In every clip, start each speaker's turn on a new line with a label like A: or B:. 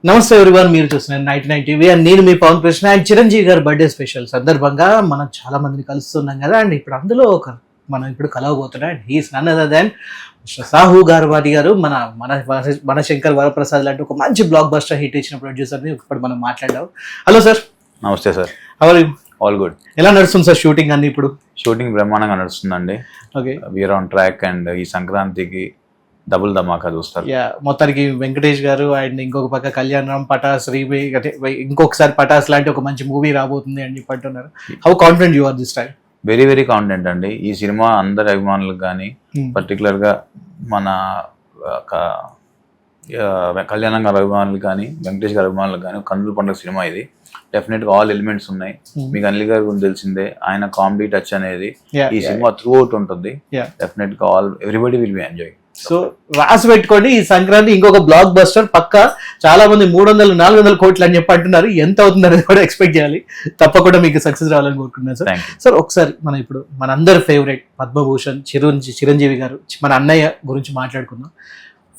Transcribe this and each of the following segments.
A: నమస్తే ఎవరివన్, మీరు చూస్తున్నారు 99 టీవీ అండ్ నేను మీ పవన్ కృష్ణ. అండ్ చిరంజీవి గారి బర్త్డే స్పెషల్ సందర్భంగా మనం చాలా మందిని కలుస్తున్నాం కదా. అండ్ ఇప్పుడు అందులో మనం ఇప్పుడు కలవబోతున్నాం. And he's none other than Sahu Garapati గారు. మన మన మన శంకర్ వరప్రసాద్ లాంటి ఒక మంచి బ్లాక్ బస్టర్ హిట్ ఇచ్చిన ప్రొడ్యూసర్ని ఇప్పుడు మనం మాట్లాడాం. Hello sir.
B: నమస్తే సార్.
A: ఎవరు
B: ఆల్ గుడ్.
A: ఎలా నడుస్తుంది సార్ షూటింగ్ అన్ని? ఇప్పుడు
B: షూటింగ్ బ్రహ్మాండంగా నడుస్తుందండి.
A: Okay,
B: we're on track. And ఈ సంక్రాంతికి డబుల్ ధమాకా చూస్తారు.
A: మొత్తానికి వెంకటేష్ గారు అండ్ ఇంకొక పక్క కళ్యాణరామ్, పటాస్, ఇంకొకసారి పటాస్ లాంటి ఒక మంచి మూవీ రాబోతుంది అని చెప్పి అంటున్నారు. How confident you are this time?
B: Very very confident అండి. ఈ సినిమా అందరి అభిమానులకు కానీ పర్టికులర్గా మన కళ్యాణం గారి అభిమానులకు కానీ వెంకటేష్ గారి అభిమానులకు కానీ కన్నుల పండుగ సినిమా ఇది. డెఫినెట్గా ఆల్ ఎలిమెంట్స్ ఉన్నాయి. మీకు అనిల్ గారి గురించి తెలిసిందే, ఆయన కామెడీ టచ్ అనేది ఈ సినిమా త్రూ అవుట్ ఉంటుంది. డెఫినెట్గా everybody will be enjoy.
A: So రాసి పెట్టుకోండి, ఈ సంక్రాంతి ఇంకొక బ్లాక్ బస్టర్ పక్కా. చాలా మంది 300-400 కోట్లు అని చెప్పి అంటున్నారు. ఎంత అవుతుంది అనేది కూడా ఎక్స్పెక్ట్ చేయాలి. తప్పకుండా మీకు సక్సెస్ రావాలని కోరుకుంటున్నాను సార్. సార్ ఒకసారి మన ఇప్పుడు మనందరి ఫేవరెట్ పద్మభూషణ్ చిరంజీవి గారు, మన అన్నయ్య గురించి మాట్లాడుకుందాం.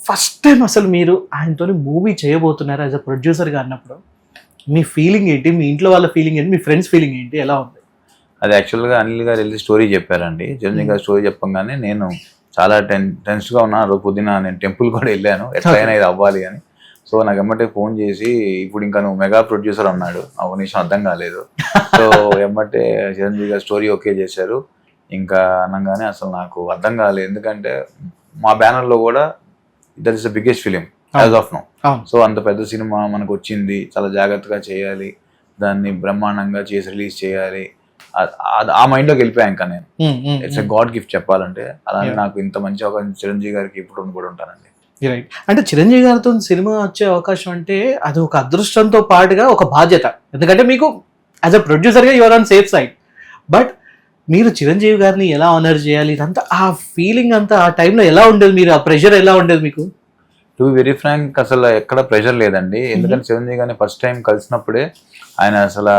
A: ఫస్ట్ టైం అసలు మీరు ఆయనతో మూవీ చేయబోతున్నారు యాజ్ అ ప్రొడ్యూసర్గా అన్నప్పుడు మీ ఫీలింగ్ ఏంటి? మీ ఇంట్లో వాళ్ళ ఫీలింగ్ ఏంటి? మీ ఫ్రెండ్స్ ఫీలింగ్ ఏంటి? ఎలా ఉంది?
B: అది యాక్చువల్గా అనిల్ గారు వెళ్ళి స్టోరీ చెప్పారండి. చిరంజీవి గారు స్టోరీ చెప్పగానే నేను చాలా టెన్స్గా ఉన్నా. రోజు పొద్దున నేను టెంపుల్ కూడా వెళ్ళాను, ఎట్లయినా ఇది అవ్వాలి అని. సో నాకు ఎమ్మటే ఫోన్ చేసి, ఇప్పుడు ఇంకా నువ్వు మెగా ప్రొడ్యూసర్ అన్నాడు. ఆ నిమిషం అర్థం కాలేదు. సో ఎమ్మటే చిరంజీవి గారు స్టోరీ ఓకే చేశారు. ఇంకా అనగానే అసలు నాకు అర్థం కాలేదు. ఎందుకంటే మా బ్యానర్లో కూడా that is the biggest film as of now. So అంత పెద్ద సినిమా మనకు వచ్చింది, చాలా జాగ్రత్తగా చేయాలి, దాన్ని బ్రహ్మాండంగా చేసి రిలీజ్ చేయాలి. ఆ మైండ్ లోకి వెళ్ళిపోయా. ఇంకా నేను ఇట్స్ ఎ గాడ్ గిఫ్ట్ చెప్పాలంటే. అలానే నాకు ఇంత మంచి అవకాశం చిరంజీవి గారికి ఇప్పుడు కూడా ఉంటానండి.
A: రైట్. అంటే చిరంజీవి గారితో సినిమా వచ్చే అవకాశం అంటే అది ఒక అదృష్టంతో పాటుగా ఒక బాధ్యత. ఎందుకంటే మీకు యాజ్ అ ప్రొడ్యూసర్గా your on safe side. But మీరు చిరంజీవి గారిని ఎలా ఆనర్ చేయాలి, ఇదంతా ఆ ఫీలింగ్ అంతా ఆ టైంలో ఎలా ఉండేది? మీరు ఆ ప్రెషర్ ఎలా ఉండేది మీకు?
B: టు బి వెరీ ఫ్రాంక్, అసలు ఎక్కడ ప్రెషర్ లేదండి. ఎందుకంటే చిరంజీవి గారిని ఫస్ట్ టైం కలిసినప్పుడే ఆయన అసలు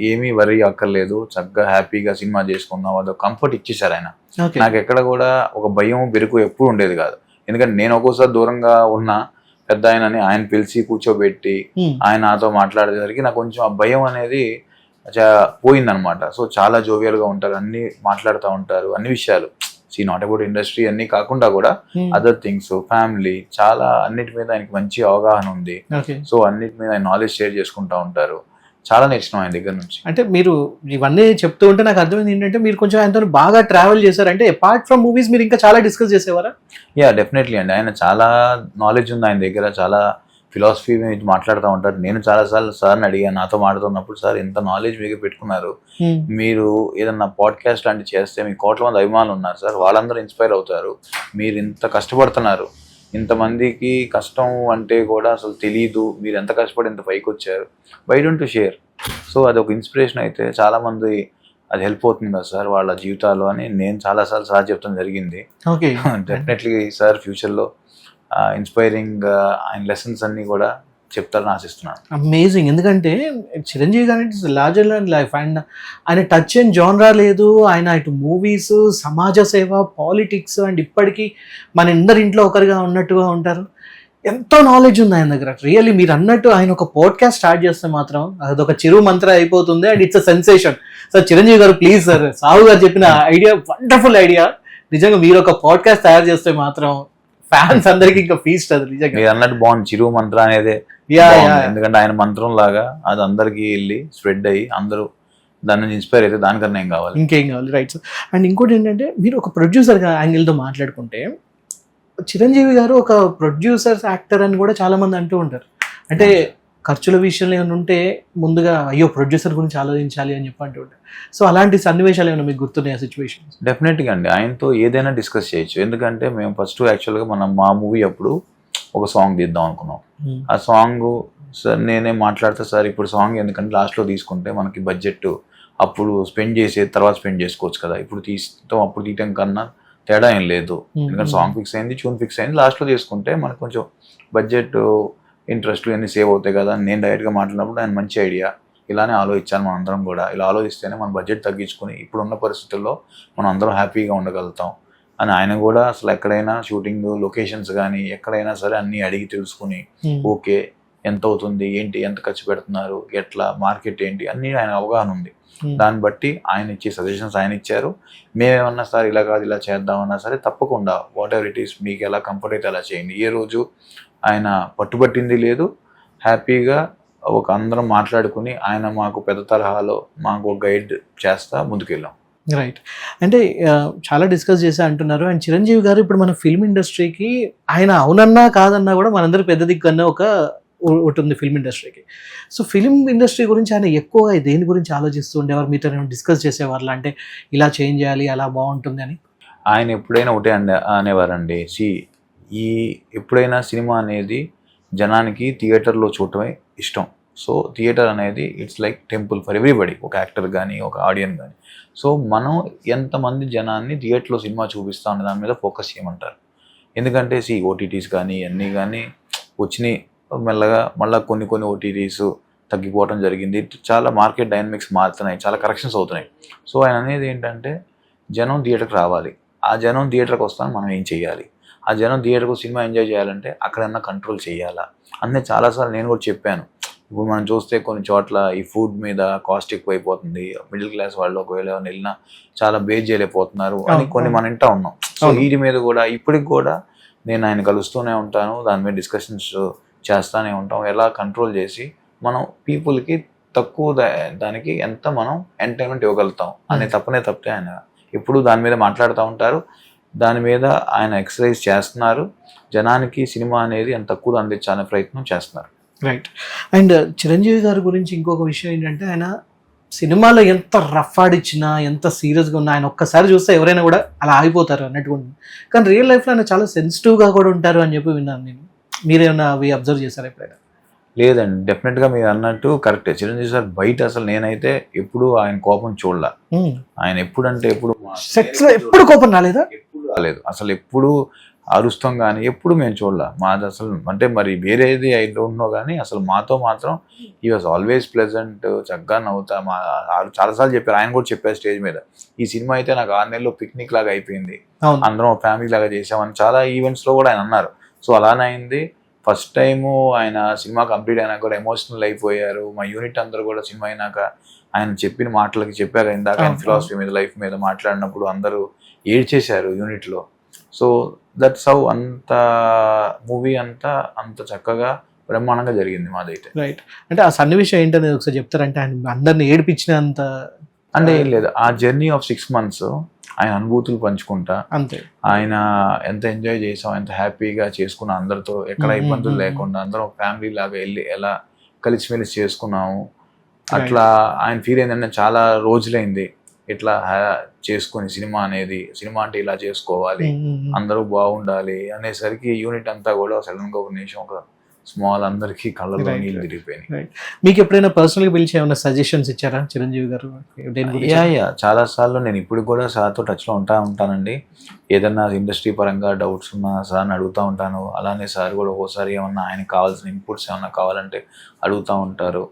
B: ఏమీ వరీ అక్కర్లేదు, చక్కగా హ్యాపీగా సినిమా చేసుకుందాం, అదొక కంఫర్ట్ ఇచ్చేసారు ఆయన. నాకు ఎక్కడ కూడా ఒక భయం బెరుకు ఎప్పుడు ఉండేది కాదు. ఎందుకంటే నేను ఒక్కోసారి దూరంగా ఉన్న పెద్ద ఆయన పిలిచి కూర్చోబెట్టి ఆయన నాతో మాట్లాడేసరికి నాకు కొంచెం ఆ భయం అనేది పోయిందనమాట. సో చాలా జోవియల్గా ఉంటారు, అన్ని మాట్లాడుతూ ఉంటారు, అన్ని విషయాలు. నాట్ అబౌట్ ఇండస్ట్రీ అన్ని కాకుండా కూడా అదర్ థింగ్స్, ఫ్యామిలీ, చాలా అన్నిటి మీద ఆయనకి మంచి అవగాహన ఉంది. సో అన్నిటి మీద ఆయన నాలెడ్జ్ షేర్ చేసుకుంటా ఉంటారు. చాలా నేర్చుకున్నాం ఆయన దగ్గర నుంచి.
A: అంటే మీరు ఇవన్నీ చెప్తూ ఉంటే నాకు అర్థమైంది ఏంటంటే మీరు కొంచెం ఆయనతో బాగా ట్రావెల్ చేశారు. అంటే అపార్ట్ ఫ్రమ్ మూవీస్ మీరు ఇంకా చాలా డిస్కస్ చేసేవారా?
B: డెఫినెట్లీ అండి. ఆయన చాలా నాలెడ్జ్ ఉంది ఆయన దగ్గర, చాలా ఫిలాసఫీ మీద మాట్లాడుతూ ఉంటారు. నేను చాలాసార్లు సార్ని అడిగాను, నాతో మాట్లాడుతున్నప్పుడు, సార్ ఇంత నాలెడ్జ్ మీకు పెట్టుకున్నారు, మీరు ఏదన్నా పాడ్కాస్ట్ లాంటి చేస్తే మీకు కోట్ల మంది అభిమానులు ఉన్నారు సార్, వాళ్ళందరూ ఇన్స్పైర్ అవుతారు. మీరు ఇంత కష్టపడుతున్నారు, ఇంతమందికి కష్టం అంటే కూడా అసలు తెలీదు, మీరు ఎంత కష్టపడి ఇంత పైకి వచ్చారు, why don't you share? So అది ఒక ఇన్స్పిరేషన్ అయితే చాలామంది అది హెల్ప్ అవుతుంది కదా సార్ వాళ్ళ జీవితాల్లో అని నేను చాలాసార్లు సార్ చెప్తాం జరిగింది. డెఫినెట్లీ సార్ ఫ్యూచర్లో ఇన్స్పైరింగ్ ఆయన లెసన్స్ అన్ని కూడా చెప్తారని ఆశిస్తున్నాను.
A: అమేజింగ్. ఎందుకంటే చిరంజీవి గారి లార్జర్ దాన్ లైఫ్. ఆయన టచ్ అండ్ జానరా లేదు. ఆయన ఇటు మూవీస్, సమాజ సేవ, పాలిటిక్స్, అండ్ ఇప్పటికీ మన అందరి ఇంట్లో ఒకరిగా ఉన్నట్టుగా ఉంటారు. ఎంతో నాలెడ్జ్ ఉంది ఆయన దగ్గర. రియల్లీ మీరు అన్నట్టు ఆయన ఒక పాడ్కాస్ట్ స్టార్ట్ చేస్తే మాత్రం అదొక చిరు మంత్ర అయిపోతుంది. And it's a sensation. Sir Chiranjeevi గారు ప్లీజ్ సార్, సాహు గారు చెప్పిన ఐడియా వండర్ఫుల్ ఐడియా. నిజంగా మీరు ఒక పాడ్కాస్ట్ తయారు చేస్తే మాత్రం ఫ్యాన్స్ అందరికి ఇంకా ఫీస్ట్. అది నిజంగా
B: మీరు అన్నట్టు బాగుంది, చిరు మంత్ర అనేది. ఎందుకంటే ఆయన మంత్రం లాగా అది అందరికి వెళ్ళి స్ప్రెడ్ అయ్యి అందరూ దాని నుంచి ఇన్స్పైర్ అయితే దానికన్నా ఏం కావాలి,
A: ఇంకేం కావాలి. Right sir. అండ్ ఇంకోటి ఏంటంటే మీరు ఒక ప్రొడ్యూసర్గా యాంగిల్తో మాట్లాడుకుంటే చిరంజీవి గారు ఒక ప్రొడ్యూసర్స్ యాక్టర్ అని కూడా చాలా మంది అంటూ ఉంటారు. అంటే ఖర్చుల విషయంలో ఏమైనా ఉంటే ముందుగా అయ్యో ప్రొడ్యూసర్ గురించి ఆలోచించాలి అని చెప్పి అంటూ ఉంటారు. సో అలాంటి సన్నివేశాలు ఏమైనా మీకు గుర్తున్నాయి సిచ్యువేషన్?
B: డెఫినెట్గా అండి. ఆయనతో ఏదైనా డిస్కస్ చేయొచ్చు. ఎందుకంటే మేము ఫస్ట్ యాక్చువల్గా మా మూవీ అప్పుడు ఒక సాంగ్ తీద్దాం అనుకున్నాం. ఆ సాంగ్ సార్ నేనే మాట్లాడితే, సార్ ఇప్పుడు సాంగ్ ఎందుకంటే లాస్ట్లో తీసుకుంటే మనకి బడ్జెట్ అప్పుడు స్పెండ్ చేసే తర్వాత స్పెండ్ చేసుకోవచ్చు కదా, ఇప్పుడు తీస్తాం అప్పుడు తీయటం కన్నా తేడా ఏం లేదు. ఎందుకంటే సాంగ్ ఫిక్స్ అయింది, ట్యూన్ ఫిక్స్ అయింది, లాస్ట్లో తీసుకుంటే మనకు కొంచెం బడ్జెట్, ఇంట్రెస్ట్ అన్నీ సేవ్ అవుతాయి కదా. నేను డైరెక్ట్గా మాట్లాడినప్పుడు ఆయన మంచి ఐడియా, ఇలానే ఆలోచించాలి మనం అందరం కూడా, ఇలా ఆలోచిస్తేనే మన బడ్జెట్ తగ్గించుకుని ఇప్పుడున్న పరిస్థితుల్లో మనం అందరం హ్యాపీగా ఉండగలుగుతాం అని ఆయన కూడా అసలు ఎక్కడైనా షూటింగ్ లొకేషన్స్ కానీ ఎక్కడైనా సరే అన్నీ అడిగి తెలుసుకుని ఓకే ఎంత అవుతుంది ఏంటి, ఎంత ఖర్చు పెడుతున్నారు, ఎట్లా మార్కెట్ ఏంటి అన్నీ ఆయన అవగాహన ఉంది. దాన్ని బట్టి ఆయన ఇచ్చే సజెషన్స్ ఆయన ఇచ్చారు. మేమేమన్నా సార్ ఇలా కాదు ఇలా చేద్దామన్నా సరే తప్పకుండా వాట్ ఎవర్ ఇట్ ఈస్ మీకు ఎలా కంఫర్ట్ అయితే అలా చేయండి. ఏ రోజు ఆయన పట్టుబట్టింది లేదు. హ్యాపీగా ఒక అందరం మాట్లాడుకుని ఆయన మాకు పెద్ద తరహాలో మాకు గైడ్ చేస్తా ముందుకెళ్ళాం.
A: రైట్. అంటే చాలా డిస్కస్ చేసి అంటున్నారు. అండ్ చిరంజీవి గారు ఇప్పుడు మన ఫిల్మ్ ఇండస్ట్రీకి ఆయన అవునన్నా కాదన్నా కూడా మనందరూ పెద్ద దిక్కు అన్న ఒకటి ఉంది ఫిల్మ్ ఇండస్ట్రీకి. సో ఫిల్మ్ ఇండస్ట్రీ గురించి ఆయన ఎక్కువగా దేని గురించి ఆలోచిస్తూ ఉండేవారు, మీతో డిస్కస్ చేసేవాళ్ళు, అంటే ఇలా చేంజ్ చేయాలి అలా బాగుంటుంది అని?
B: ఆయన ఎప్పుడైనా ఒకటే అనేవారండి, ఈ ఎప్పుడైనా సినిమా అనేది జనానికి థియేటర్లో చూడటమే ఇష్టం. సో థియేటర్ అనేది it's like temple for everybody, ఒక యాక్టర్ కానీ ఒక ఆడియన్స్ కానీ. సో మనం ఎంతమంది జనాన్ని థియేటర్లో సినిమా చూపిస్తా ఉన్న దాని మీద ఫోకస్ చేయమంటారు. ఎందుకంటే ఓటీటీస్ కానీ అన్నీ కానీ వచ్చినాయి మెల్లగా, మళ్ళీ కొన్ని ఓటీటీస్ తగ్గిపోవడం జరిగింది. చాలా మార్కెట్ డైనమిక్స్ మారుతున్నాయి, చాలా కరెక్షన్స్ అవుతున్నాయి. సో ఆయన అనేది ఏంటంటే జనం థియేటర్కి రావాలి. ఆ జనం థియేటర్కి వస్తాను మనం ఏం చేయాలి, ఆ జనం థియేటర్కు సినిమా ఎంజాయ్ చేయాలంటే అక్కడన్నా కంట్రోల్ చేయాలా అన్నీ చాలాసార్లు నేను కూడా చెప్పాను. ఇప్పుడు మనం చూస్తే కొన్ని చోట్ల ఈ ఫుడ్ మీద కాస్ట్ ఎక్కువైపోతుంది, మిడిల్ క్లాస్ వాళ్ళు ఒకవేళ వెళ్ళినా చాలా బేస్ చేయలేకపోతున్నారు అని కొన్ని మనం వింటా ఉన్నాం. సో వీటి మీద కూడా ఇప్పటికి కూడా నేను ఆయన కలుస్తూనే ఉంటాను, దాని మీద డిస్కషన్స్ చేస్తూనే ఉంటాం. ఎలా కంట్రోల్ చేసి మనం పీపుల్కి తక్కువ దానికి ఎంత మనం ఎంటర్టైన్మెంట్ ఇవ్వగలుగుతాం అనే తప్పితే ఆయన ఎప్పుడు దాని మీద మాట్లాడుతూ ఉంటారు. దాని మీద ఆయన ఎక్సర్సైజ్ చేస్తున్నారు. జనానికి సినిమా అనేది ఎంత తక్కువ అందించాలనే ప్రయత్నం చేస్తున్నారు.
A: రైట్. అండ్ చిరంజీవి గారి గురించి ఇంకొక విషయం ఏంటంటే ఆయన సినిమాలో ఎంత రఫ్ ఆడిచ్చినా ఎంత సీరియస్గా ఉన్నా ఆయన ఒక్కసారి చూస్తే ఎవరైనా కూడా అలా ఆగిపోతారు అన్నట్టుగా ఉంది. కానీ రియల్ లైఫ్లో ఆయన చాలా సెన్సిటివ్గా కూడా ఉంటారు అని చెప్పి విన్నాను నేను. మీరేమన్నా అవి అబ్జర్వ్ చేశారు ఎప్పుడైనా?
B: లేదండి, డెఫినెట్గా మీరు అన్నట్టు కరెక్టే. చిరంజీవి సార్ బయట అసలు నేనైతే ఎప్పుడు ఆయన కోపం చూడలా. ఆయన ఎప్పుడంటే ఎప్పుడు
A: ఎప్పుడు కోపం రాలేదా?
B: ఎప్పుడు రాలేదు అసలు. ఎప్పుడు అరుస్తాం కానీ ఎప్పుడు మేము చూడలా. మాది అసలు అంటే మరి వేరేది ఐ డోంట్ నో కానీ అసలు మాతో మాత్రం హీ వాజ్ ఆల్వేస్ ప్లెజెంట్. చక్కగా నవ్వుతా. చాలాసార్లు చెప్పారు, ఆయన కూడా చెప్పారు స్టేజ్ మీద, ఈ సినిమా అయితే నాకు 6 నెలల్లో పిక్నిక్ లాగా అయిపోయింది, అందరం ఫ్యామిలీ లాగా చేసామని చాలా ఈవెంట్స్లో కూడా ఆయన అన్నారు. సో అలానే అయింది. ఫస్ట్ టైము ఆయన సినిమా కంప్లీట్ అయినాక కూడా ఎమోషనల్ అయిపోయారు. మా యూనిట్ అందరూ కూడా సినిమా అయినాక ఆయన చెప్పిన మాటలకి చెప్పారు ఇందాక, ఆయన ఫిలాసఫీ మీద లైఫ్ మీద మాట్లాడినప్పుడు అందరూ ఏడ్చేశారు యూనిట్లో. సో దట్స్ హౌ అంత మూవీ అంత చక్కగా బ్రహ్మాండంగా జరిగింది మాదైతే.
A: రైట్. అంటే ఆ సన్నివేశం ఏంటనేది ఒకసారి చెప్తారంటే ఆయన అందరిని ఏడిపించినంత
B: అంటే ఏం లేదు, ఆ జర్నీ ఆఫ్ 6 months ఆయన అనుభూతులు పంచుకుంటా,
A: అంతే
B: ఆయన ఎంత ఎంజాయ్ చేసాం, ఎంత హ్యాపీగా చేసుకున్నాం అందరితో, ఎక్కడ ఇబ్బందులు లేకుండా అందరం ఫ్యామిలీ లాగా వెళ్ళి ఎలా కలిసిమెలిసి చేసుకున్నాము. అట్లా ఆయన ఫీల్ ఏంటంటే చాలా రోజులైంది ఇట్లా చేసుకుని సినిమా అంటే ఇలా చేసుకోవాలి, అందరూ బాగుండాలి అనేసరికి యూనిట్ అంతా కూడా సడన్ గా ఒక నిమిషం ఒక స్మాల్ అందరికి కళ్ళలో నీళ్ళు తిరిగిపోయినాయి.
A: మీకు ఎప్పుడైనా పర్సనల్ గా పిలిచి ఏమైనా సజెషన్స్ ఇచ్చారా చిరంజీవి గారు?
B: చాలా సార్లు నేను ఇప్పుడు కూడా సార్తో టచ్ లో ఉంటానండి. ఏదన్నా ఇండస్ట్రీ పరంగా డౌట్స్ ఉన్నా సార్ని అడుగుతూ ఉంటాను. అలానే సార్ కూడా ఒక్కోసారి ఏమన్నా ఆయనకు కావాల్సిన ఇన్పుట్స్ ఏమన్నా కావాలంటే అడుగుతూ ఉంటారు.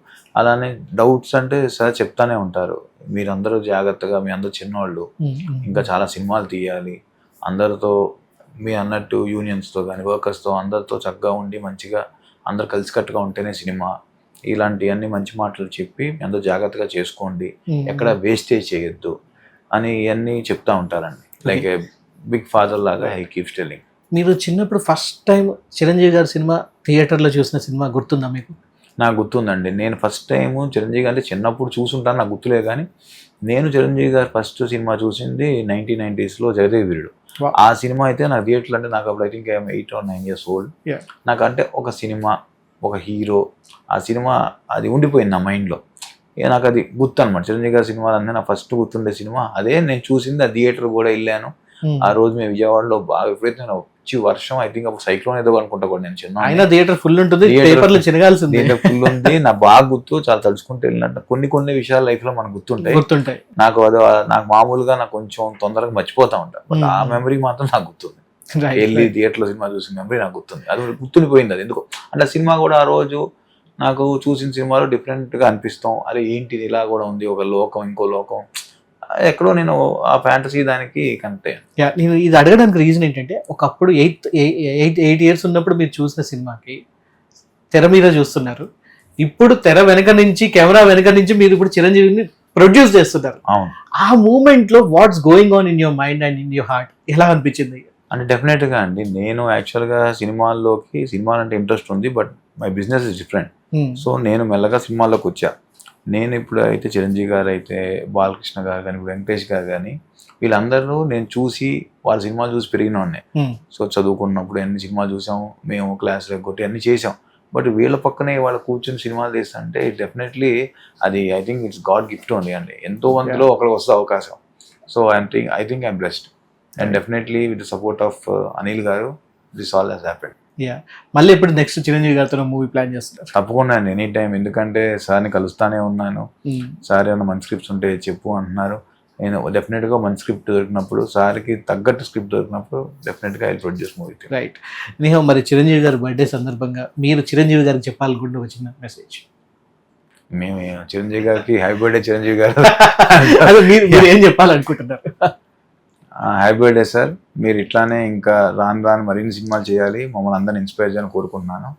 B: అలానే డౌట్స్ అంటే సార్ చెప్తానే ఉంటారు, మీరందరూ జాగ్రత్తగా, మీ అందరూ చిన్నవాళ్ళు, ఇంకా చాలా సినిమాలు తీయాలి, అందరితో మీ అన్నట్టు యూనియన్స్తో కానీ వర్కర్స్తో అందరితో చక్కగా ఉండి మంచిగా అందరు కలిసికట్టుగా ఉంటేనే సినిమా, ఇలాంటివన్నీ మంచి మాటలు చెప్పి అందరూ జాగ్రత్తగా చేసుకోండి, ఎక్కడ వేస్టేజ్ చేయొద్దు అని ఇవన్నీ చెప్తా ఉంటారండి. లైక్ ఏ బిగ్ ఫాదర్ లాగా హీ కీప్స్ టెల్లింగ్.
A: మీరు చిన్నప్పుడు ఫస్ట్ టైం చిరంజీవి గారి సినిమా థియేటర్లో చూసిన సినిమా గుర్తుందా మీకు?
B: నాకు గుర్తుందండి. నేను ఫస్ట్ టైం చిరంజీవి గారి చిన్నప్పుడు చూసుంటాను, నాకు గుర్తులేదు. కానీ నేను చిరంజీవి గారు ఫస్ట్ సినిమా చూసింది 1990s జగదేక వీరుడు. ఆ సినిమా అయితే నాకు థియేటర్లు అంటే నాకు అప్పుడు I think 8 or 9 years old. నాకంటే ఒక సినిమా, ఒక హీరో, ఆ సినిమా అది ఉండిపోయింది నా మైండ్లో. నాకు అది గుర్తు అనమాట. చిరంజీవి గారి సినిమాలు అంటే నా ఫస్ట్ గుర్తుండే సినిమా అదే. నేను చూసింది ఆ థియేటర్ కూడా వెళ్ళాను. ఆ రోజు మేము విజయవాడలో బాగా విపరీతమైన వచ్చి వర్షం, ఐ థింక్ అప్పుడు సైక్లోన్ ఏదో అనుకుంటా కూడా నేను చిన్న
A: థియేటర్ ఫుల్ ఉంటుంది,
B: ఫుల్ ఉంది. నాకు బాగా గుర్తు, చాలా తలుచుకుంటూ వెళ్ళినట్టు కొన్ని విషయాలు లైఫ్ లో మనకు గుర్తుంటాయి. నాకు మామూలుగా నాకు కొంచెం తొందరగా మర్చిపోతా ఉంటాను, బట్ ఆ మెమరీ మాత్రం నాకు గుర్తుంది. వెళ్ళి థియేటర్ లో సినిమా చూసిన మెమరీ నాకు గుర్తుంది. అది గుర్తుండిపోయింది. అది ఎందుకు అంటే సినిమా కూడా ఆ రోజు నాకు చూసిన సినిమాలో డిఫరెంట్ గా అనిపిస్తాం. అరే ఏంటిది ఇలా కూడా ఉంది, ఒక లోకం ఇంకో లోకం, ఎక్కడో నేను ఆ ఫ్యాంటసీ దానికి కనెక్ట్ అయ్యాను.
A: నేను ఇది అడగడానికి రీజన్ ఏంటంటే ఒకప్పుడు 8 years ఉన్నప్పుడు మీరు చూసిన సినిమాకి తెర మీద చూస్తున్నారు, ఇప్పుడు తెర వెనక నుంచి కెమెరా వెనక నుంచి మీరు ఇప్పుడు చిరంజీవిని ప్రొడ్యూస్ చేస్తున్నారు.
B: అవును.
A: ఆ మూమెంట్ లో what's going on in your mind and in your heart ఎలా అనిపించింది?
B: అంటే డెఫినెట్గా అండి, నేను యాక్చువల్గా సినిమాలు అంటే ఇంట్రెస్ట్ ఉంది, but my business is different. So నేను మెల్లగా సినిమాల్లోకి వచ్చా. నేను ఇప్పుడు అయితే చిరంజీవి గారు అయితే, బాలకృష్ణ గారు కానీ, వెంకటేష్ గారు కానీ, వీళ్ళందరూ నేను చూసి వాళ్ళ సినిమాలు చూసి పెరిగిన ఉన్నాయి. సో చదువుకున్నప్పుడు ఎన్ని సినిమాలు చూసాము, మేము క్లాస్లో కొట్టి అన్ని చేసాం. బట్ వీళ్ళ పక్కనే వాళ్ళు కూర్చొని సినిమాలు తీస్తుంటే డెఫినెట్లీ అది I think it's God gift only అండి. ఎంతో మందిలో ఒకరికి వస్తే అవకాశం. So I think I'm blessed and definitely with the support of Anil గారు దిస్ ఆల్ హెస్ హ్యాపెండ్.
A: మళ్ళీ ఇప్పుడు నెక్స్ట్ చిరంజీవి గారితో మూవీ ప్లాన్ చేస్తున్నారు?
B: తప్పకుండా అండి, ఎనీ టైం. ఎందుకంటే సార్ని కలుస్తానే ఉన్నాను. సార్ ఏమైనా మంచి స్క్రిప్ట్స్ ఉంటే చెప్పు అంటున్నారు. నేను డెఫినెట్గా మంచి స్క్రిప్ట్ దొరికినప్పుడు, సార్కి తగ్గట్టు స్క్రిప్ట్ దొరికినప్పుడు డెఫినెట్గా ఐ ప్రొడ్యూస్ మూవీ.
A: రైట్. నేను మరి చిరంజీవి గారి బర్త్డే సందర్భంగా మీరు చిరంజీవి గారికి చెప్పాలనుకుంటే వచ్చిన మెసేజ్?
B: మేము చిరంజీవి గారికి హ్యాపీ బర్త్డే చిరంజీవి గారు.
A: అదే మీరు ఏం చెప్పాలనుకుంటున్నారు?
B: Happy birthday sir. మీరు ఇట్లానే ఇంకా రాను మరిన్ని సినిమాలు చేయాలి, మమ్మల్ని అందరిని ఇన్స్పైర్ చేయాలని కోరుకుంటున్నాను.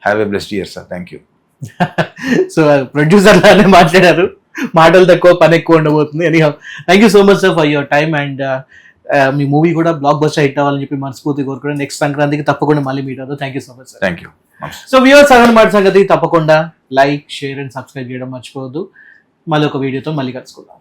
B: Have a blessed year sir. Thank you.
A: So producer లానే మాట్లాడారు, మాటలు తక్కువ పని ఎక్కువ ఉండబోతుంది. Anyhow thank you so much sir for your time and me movie కూడా బ్లాక్ బస్టర్ హిట్ అవ్వాలని చెప్పి మనస్ఫూర్తి కోరుకున్నాను. నెక్స్ట్ సంక్రాంతికి తప్పకుండా మళ్ళీ మీట్ అవుతాం. Thank you so much sir.
B: Thank you.
A: So viewers, అన్నమాట సంగతి. తప్పకుండా లైక్, షేర్ అండ్ సబ్స్క్రైబ్ చేయడం మర్చిపోవద్దు. మళ్ళీ ఒక వీడియోతో మళ్ళీ కలుసుకుందాం.